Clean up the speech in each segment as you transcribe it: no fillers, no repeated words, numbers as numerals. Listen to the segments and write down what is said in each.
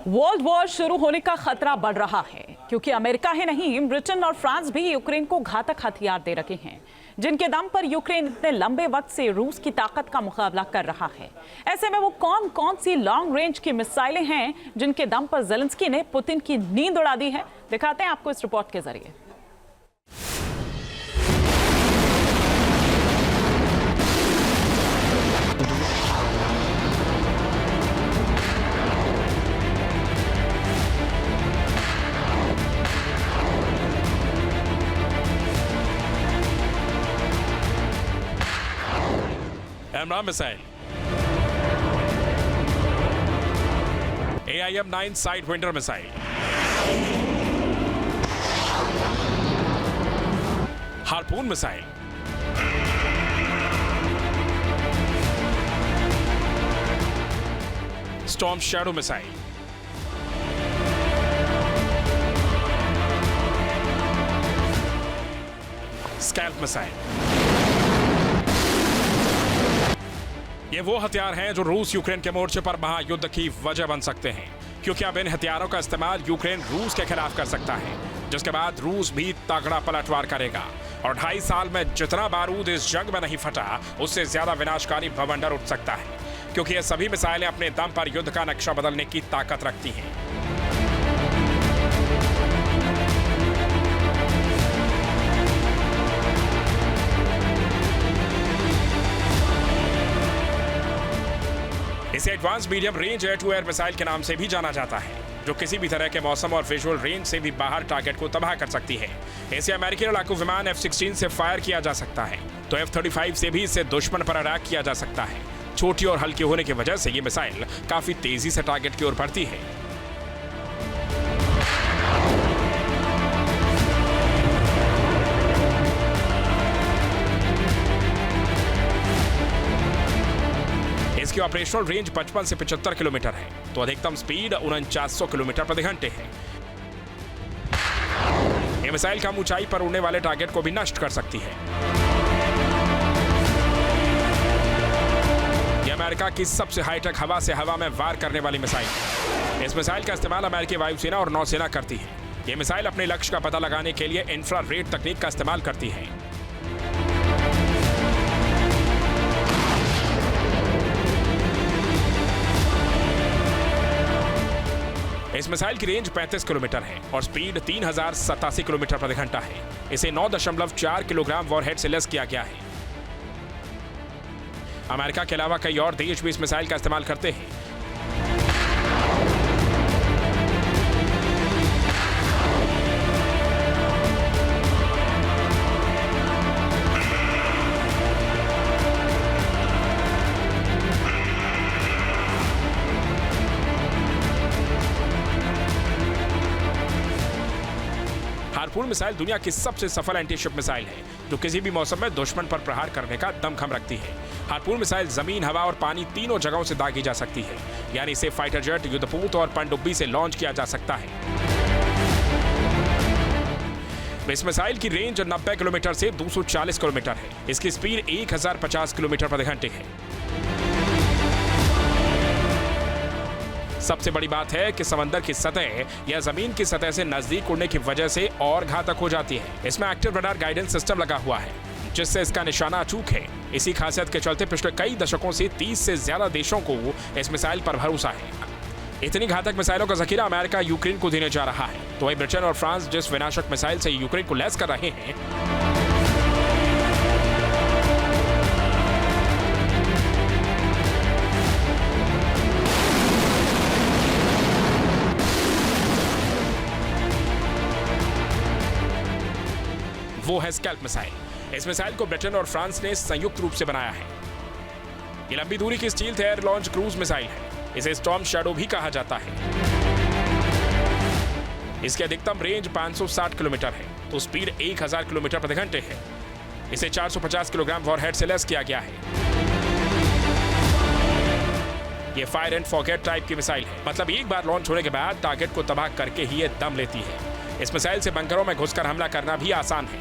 World war शुरू होने का खतरा बढ़ रहा है क्योंकि अमेरिका ही नहीं, ब्रिटेन और फ्रांस भी यूक्रेन को घातक हथियार दे रखे हैं, जिनके दम पर यूक्रेन इतने लंबे वक्त से रूस की ताकत का मुकाबला कर रहा है। ऐसे में वो कौन कौन सी लॉन्ग रेंज की मिसाइलें हैं जिनके दम पर ज़ेलेंस्की ने पुतिन की नींद उड़ा दी है, दिखाते हैं आपको इस रिपोर्ट के जरिए। AMRAAM missile, AIM-9 Sidewinder missile, Harpoon missile, Storm Shadow missile, Scalp missile। ये वो हथियार हैं जो रूस यूक्रेन के मोर्चे पर महायुद्ध की वजह बन सकते हैं, क्योंकि अब इन हथियारों का इस्तेमाल यूक्रेन रूस के खिलाफ कर सकता है, जिसके बाद रूस भी तगड़ा पलटवार करेगा और 2.5 साल में जितना बारूद इस जंग में नहीं फटा, उससे ज्यादा विनाशकारी बवंडर उठ सकता है, क्योंकि ये सभी मिसाइलें अपने दम पर युद्ध का नक्शा बदलने की ताकत रखती हैं। इसे advance medium range air to air missile के नाम से भी जाना जाता है, जो किसी भी तरह के मौसम और विजुअल रेंज से भी बाहर टारगेट को तबाह कर सकती है। इसे अमेरिकी लड़ाकू विमान F-16 से फायर किया जा सकता है, तो F-35 से भी इसे दुश्मन पर अटैक किया जा सकता है। छोटी और हल्की होने की वजह से ये मिसाइल काफी तेजी से टारगेट की ओर बढ़ती है। इसकी ऑपरेशनल रेंज 55 से 75 किलोमीटर है, तो अधिकतम स्पीड 4900 किलोमीटर प्रति घंटे है। ये मिसाइल कम ऊंचाई पर उड़ने वाले टारगेट को भी नष्ट कर सकती है। यह अमेरिका की सबसे हाईटेक हवा से हवा में वार करने वाली मिसाइल है। इस मिसाइल का इस्तेमाल अमेरिकी वायुसेना और नौसेना करती है। यह मिसाइल अपने लक्ष्य का पता लगाने के लिए इंफ्रारेड तकनीक का इस्तेमाल करती है। इस मिसाइल की रेंज 35 किलोमीटर है और स्पीड 3087 किलोमीटर प्रति घंटा है। इसे 9.4 किलोग्राम वॉरहेड से लैस किया गया है। अमेरिका के अलावा कई और देश भी इस मिसाइल का इस्तेमाल करते हैं। हार्पून मिसाइल दुनिया की सबसे सफल एंटीशिप मिसाइल है, जो किसी भी मौसम में दुश्मन पर प्रहार करने का दमखम रखती है। हार्पून मिसाइल जमीन, हवा और पानी तीनों जगहों से दागी जा सकती है, यानी इसे फाइटर जेट, युद्धपोत और पनडुब्बी से लॉन्च किया जा सकता है। इस मिसाइल की रेंज 90 किलोमीटर से 240 किलोमीटर है। इसकी स्पीड 1050 किलोमीटर प्रति घंटे है। सबसे बड़ी बात है कि समंदर की सतह या जमीन की सतह से नजदीक उड़ने की वजह से और घातक हो जाती है। इसमें एक्टिव रडार गाइडेंस सिस्टम लगा हुआ है, जिससे इसका निशाना अचूक है। इसी खासियत के चलते पिछले कई दशकों से 30 से ज्यादा देशों को इस मिसाइल पर भरोसा है। इतनी घातक मिसाइलों का जखीरा अमेरिका यूक्रेन को देने जा रहा है, तो वही ब्रिटेन और फ्रांस जिस विनाशक मिसाइल से यूक्रेन को लैस कर रहे हैं, वो है स्कैल्प मिसाइल। इस मिसाइल को ब्रिटेन और फ्रांस ने संयुक्त रूप से बनाया है। ये लंबी दूरी की stealth air launch cruise missile है। इसे स्टॉर्म शैडो भी कहा जाता है। इसकी अधिकतम रेंज 560 किलोमीटर है, तो स्पीड 1000 किलोमीटर प्रति घंटे है। इसे 450 किलोग्राम वॉरहेड से लैस किया गया है। ये फायर एंड फॉरगेट टाइप की मिसाइल है, मतलब एक बार लॉन्च होने के बाद टारगेट को तबाह करके ही ये दम लेती है। इस मिसाइल से बंकरों में घुसकर हमला करना भी आसान है।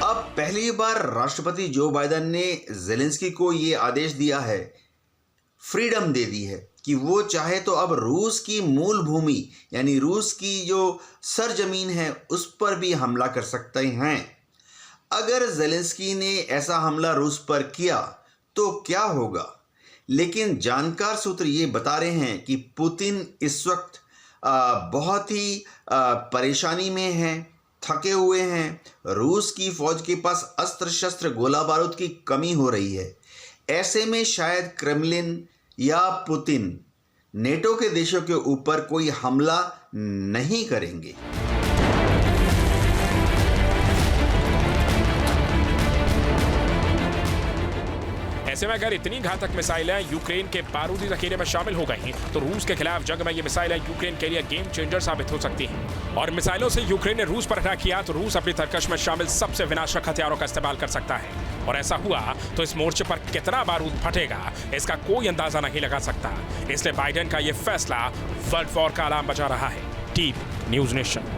अब पहली बार राष्ट्रपति जो बाइडेन ने ज़ेलेंस्की को ये आदेश दिया है, फ्रीडम दे दी है कि वो चाहे तो अब रूस की मूल भूमि यानी रूस की जो सरजमीन है उस पर भी हमला कर सकते हैं। अगर ज़ेलेंस्की ने ऐसा हमला रूस पर किया तो क्या होगा? लेकिन जानकार सूत्र ये बता रहे हैं कि पुतिन इस वक्त बहुत ही परेशानी में हैं, थके हुए हैं। रूस की फौज के पास अस्त्र शस्त्र गोला बारूद की कमी हो रही है। ऐसे में शायद क्रेमलिन या पुतिन नेटो के देशों के ऊपर कोई हमला नहीं करेंगे। ऐसे में अगर इतनी घातक मिसाइलें यूक्रेन के बारूदी जखीरे में शामिल हो गई तो रूस के खिलाफ जंग में ये मिसाइलें यूक्रेन के लिए गेम चेंजर साबित हो सकती हैं। और मिसाइलों से यूक्रेन ने रूस पर अटैक किया तो रूस अपनी तरकश में शामिल सबसे विनाशक हथियारों का इस्तेमाल कर सकता है। और ऐसा हुआ तो इस मोर्चे पर कितना बारूद फटेगा इसका कोई अंदाजा नहीं लगा सकता। इसलिए बाइडेन का यह फैसला वर्ल्ड वॉर का अलार्म बजा रहा है। Deep news nation.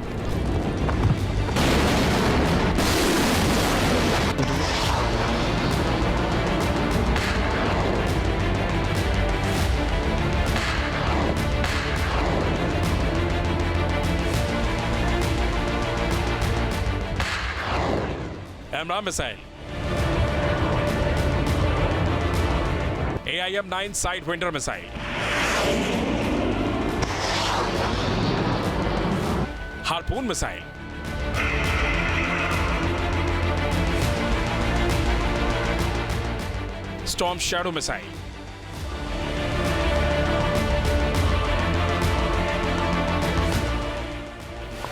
AMRAAM missile, AIM-9 sidewinder missile, Harpoon missile, Storm Shadow missile,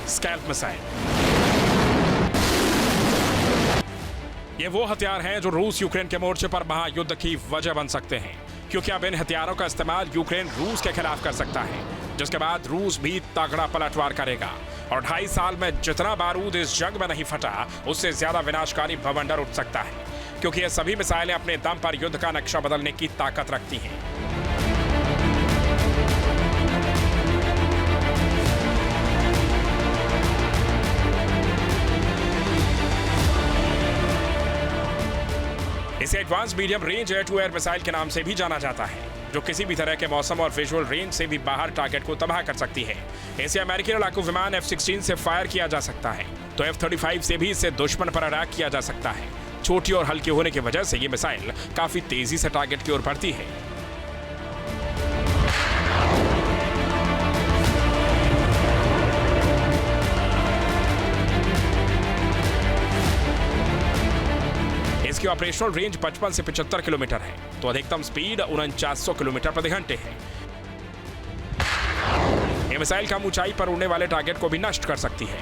SCALP missile. ये वो हथियार हैं जो रूस यूक्रेन के मोर्चे पर महायुद्ध की वजह बन सकते हैं, क्योंकि अब इन हथियारों का इस्तेमाल यूक्रेन रूस के खिलाफ कर सकता है, जिसके बाद रूस भी तगड़ा पलटवार करेगा। और 2.5 साल में जितना बारूद इस जंग में नहीं फटा उससे ज्यादा विनाशकारी भवंडर उठ सकता है, क्योंकि ये सभी मिसाइलें अपने दम पर युद्ध का नक्शा बदलने की ताकत रखती हैं। इसे advance medium range air to air missile के नाम से भी जाना जाता है, जो किसी भी तरह के मौसम और विजुअल रेंज से भी बाहर टारगेट को तबाह कर सकती है। इसे अमेरिकी लड़ाकू विमान F-16 से फायर किया जा सकता है तो F-35 से भी इसे दुश्मन पर अटैक किया जा सकता है। छोटी और हल्की होने की वजह से ये मिसाइल काफी तेजी से टारगेट की ओर बढ़ती है। इसकी ऑपरेशनल रेंज 55 से 75 किलोमीटर है तो अधिकतम स्पीड 4900 किलोमीटर प्रति घंटे है। यह मिसाइल कम ऊंचाई पर उड़ने वाले टारगेट को भी नष्ट कर सकती है।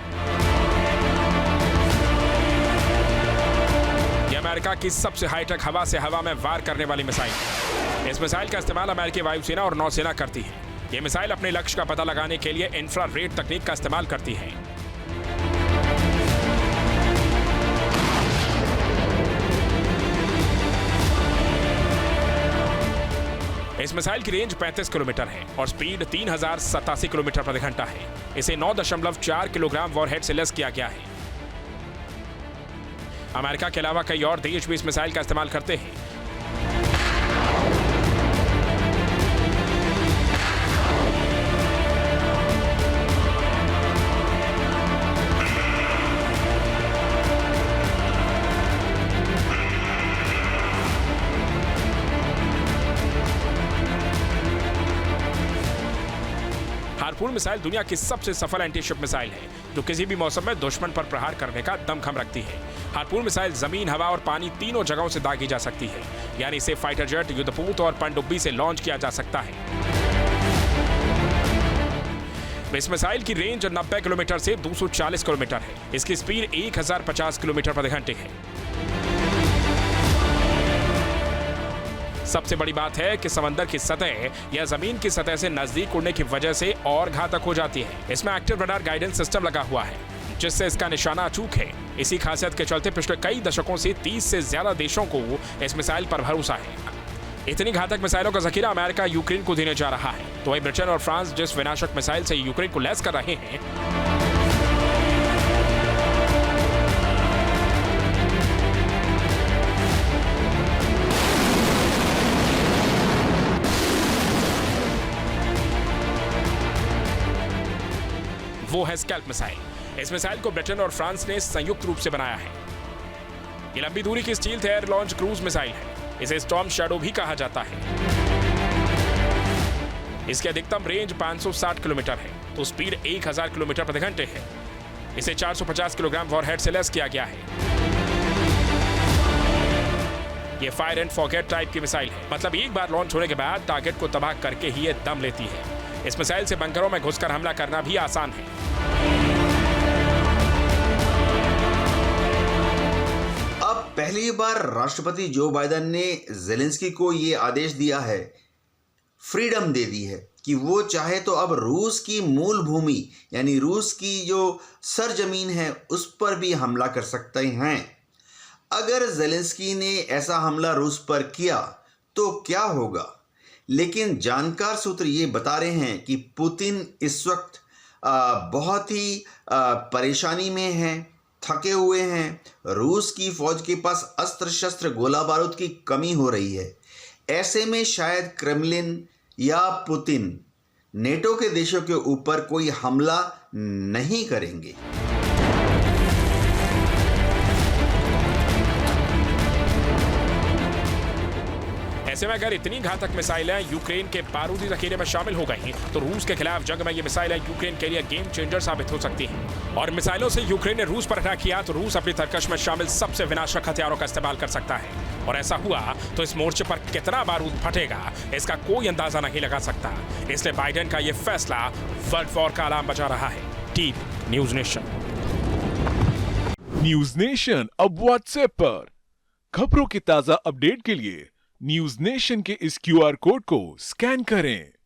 यह अमेरिका की सबसे हाईटेक हवा से हवा में वार करने वाली मिसाइल है। इस मिसाइल का इस्तेमाल अमेरिकी वायुसेना और नौसेना करती है। यह मिसाइल अपने लक्ष्य का पता लगाने के लिए इंफ्रारेड तकनीक का इस्तेमाल करती है। इस मिसाइल की रेंज 35 किलोमीटर है और स्पीड 3087 किलोमीटर प्रति घंटा है। इसे 9.4 किलोग्राम वॉरहेड से लैस किया गया है। अमेरिका के अलावा कई और देश भी इस मिसाइल का इस्तेमाल करते हैं। हार्पून मिसाइल दुनिया की सबसे सफल एंटीशिप मिसाइल है, जो किसी भी मौसम में दुश्मन पर प्रहार करने का दमखम रखती है। हार्पून मिसाइल जमीन, हवा और पानी तीनों जगहों से दागी जा सकती है, यानी इसे फाइटर जेट, युद्धपोत और पनडुब्बी से लॉन्च किया जा सकता है। इस मिसाइल की रेंज 90 किलोमीटर से 240 किलोमीटर है। इसकी स्पीड 1050 किलोमीटर प्रति घंटे है। सबसे बड़ी बात है कि समंदर की सतह या जमीन की सतह से नजदीक उड़ने की वजह से और घातक हो जाती है। इसमें एक्टिव रडार गाइडेंस सिस्टम लगा हुआ है, जिससे इसका निशाना अचूक है। इसी खासियत के चलते पिछले कई दशकों से 30 से ज्यादा देशों को इस मिसाइल पर भरोसा है। इतनी घातक मिसाइलों का जखीरा अमेरिका यूक्रेन को देने जा रहा है, तो वही ब्रिटेन और फ्रांस जिस विनाशक मिसाइल से यूक्रेन को लैस कर रहे हैं, वो है स्कैल्प मिसाइल। इस मिसाइल को ब्रिटेन और फ्रांस ने संयुक्त रूप से बनाया है। ये लंबी दूरी की stealth air launch cruise missile है। इसे स्टॉर्म शैडो भी कहा जाता है। इसकी अधिकतम रेंज 560 किलोमीटर है तो स्पीड 1000 किलोमीटर प्रति घंटे है। इसे 450 किलोग्राम वॉरहेड से लैस किया गया है। यह फायर एंड फॉरगेट टाइप की मिसाइल है, मतलब एक बार लॉन्च होने के बाद टारगेट को तबाह करके ही यह दम लेती है। इस मिसाइल से बंकरों में घुसकर हमला करना भी आसान है। अब पहली बार राष्ट्रपति जो बाइडेन ने जेलेंस्की को ये आदेश दिया है, फ्रीडम दे दी है कि वो चाहे तो अब रूस की मूल भूमि यानी रूस की जो सरजमीन है उस पर भी हमला कर सकते हैं। अगर जेलेंस्की ने ऐसा हमला रूस पर किया तो क्या होगा? लेकिन जानकार सूत्र ये बता रहे हैं कि पुतिन इस वक्त बहुत ही परेशानी में हैं, थके हुए हैं। रूस की फौज के पास अस्त्र शस्त्र गोला बारूद की कमी हो रही है। ऐसे में शायद क्रेमलिन या पुतिन नेटो के देशों के ऊपर कोई हमला नहीं करेंगे। ऐसे में अगर इतनी घातक मिसाइलें यूक्रेन के बारूदी जखीरे में शामिल हो गई तो रूस के खिलाफ जंग में ये मिसाइलें यूक्रेन के लिए गेम चेंजर साबित हो सकती हैं। और मिसाइलों से यूक्रेन ने रूस पर अटैक किया तो रूस अपनी तरकश में शामिल सबसे विनाशक हथियारों का इस्तेमाल कर सकता है। और ऐसा हुआ तो इस मोर्चे पर कितना बारूद फटेगा इसका कोई अंदाजा नहीं लगा सकता। इसलिए बाइडेन का यह फैसला वर्ल्ड वॉर का अलार्म बजा रहा है। Deep news nation. News nation अब व्हाट्सएप पर खबरों की ताजा अपडेट के लिए न्यूज नेशन के इस QR कोड को स्कैन करें।